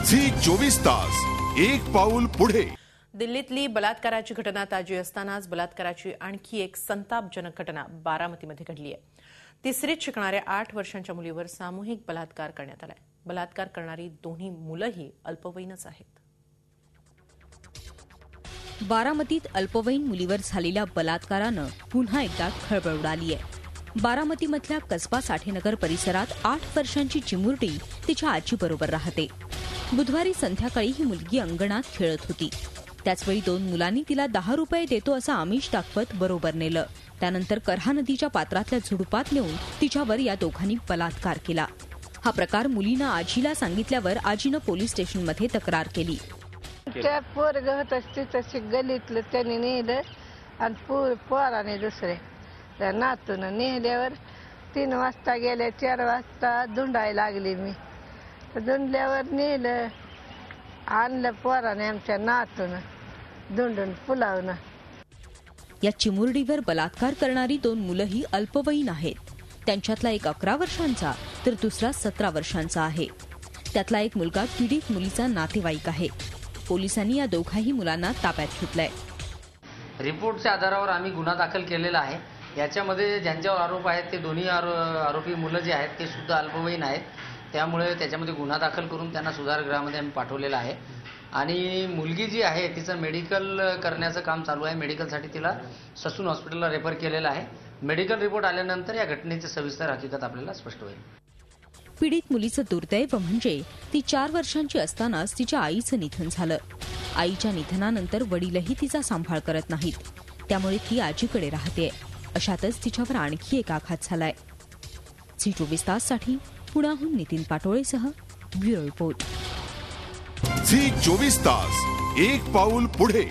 Zee 24 तास एक पाऊल पुढे। दिल्लीतली बलात्काराची घटना ताजी असतानाच बलात्काराची आणखी एक संतापजनक घटना बारामतीमध्ये घडली आहे। तिसरीत शिकणाऱ्या 8 वर्षांच्या मुलीवर सामूहिक बलात्कार करण्यात आलाय। बलात्कार करणारी दोन्ही मुलंही अल्पवयीनच आहेत। बारामतीत अल्पवयीन मुलीवर झालेल्या बलात्कारानं पुन्हा एकदा खळबळ उडाली आहे। बारामतीमधल्या कसबा साठेनगर परिसरात 8 वर्षांची चिमुरडी तिच्या आजीबरोबर राहते। बुधवारी संध्याकाळी ही मुलगी अंगणात खेळत होती। त्याचवेळी 2 मुलांनी तिला 10 रुपये देतो असं आमिष दाखवत बरोबर नेलं। त्यानंतर करहा नदीच्या पात्रातल्या झुडपात नेऊन तिच्यावर या दोघांनी बलात्कार केला। हा प्रकार मुलीनं आजीला सांगितल्यावर आजीनं पोलीस स्टेशनमध्ये तक्रार केली। त्या पोरग होतं तिथं गलीतलं त्यांनी नेलं आणि पोराने दुसरे त्या नातून नेल्यावर 3 वाजता गेले, 4 वाजता धुंडायला लागली मी। धुंडल्यावर नेलं आणलं पोराने आमच्या नातून धुंडून पुलावनं। या चिमुरडीवर बलात्कार करणारी 2 मुलंही अल्पवयीन आहेत। त्यांच्यातला एक 11 वर्षांचा तर दुसरा 17 वर्षांचा आहे। त्यातला एक मुलगा पीडित मुलीचा नातेवाईक आहे। पोलिसांनी या दोघाही मुलांना ताब्यात घेतलंय। रिपोर्टच्या आधारावर आम्ही गुन्हा दाखल केलेला आहे। याच्यामध्ये ज्यांच्यावर आरोप आहेत ते दोन्ही आरोपी मुलं जे आहेत ते सुद्धा अल्पवयीन आहेत। त्यामुळे त्याच्यामध्ये गुन्हा दाखल करून त्यांना सुधारगृहामध्ये आम्ही पाठवलेला आहे। आणि मुलगी जी आहे तिचं मेडिकल करण्याचं काम चालू आहे। मेडिकलसाठी तिला ससून हॉस्पिटलला रेफर केलेलं आहे। मेडिकल रिपोर्ट आल्यानंतर या घटनेची सविस्तर हकीकत आपल्याला स्पष्ट होईल। पीडित मुलीचं दुर्दैव म्हणजे ती 4 वर्षांची असतानाच तिच्या आईचं निधन झालं। आईच्या निधनानंतर वडीलही तिचा सांभाळ करत नाहीत, त्यामुळे ती आजीकडे राहते। अशातच तिच्यावर आणखी एक आघात झालाय। झी 24 ताससाठी पुण्याहून नितीन पाटोळेसह ब्युरो रिपोर्ट। झी 24 तास एक पाऊल पुढे।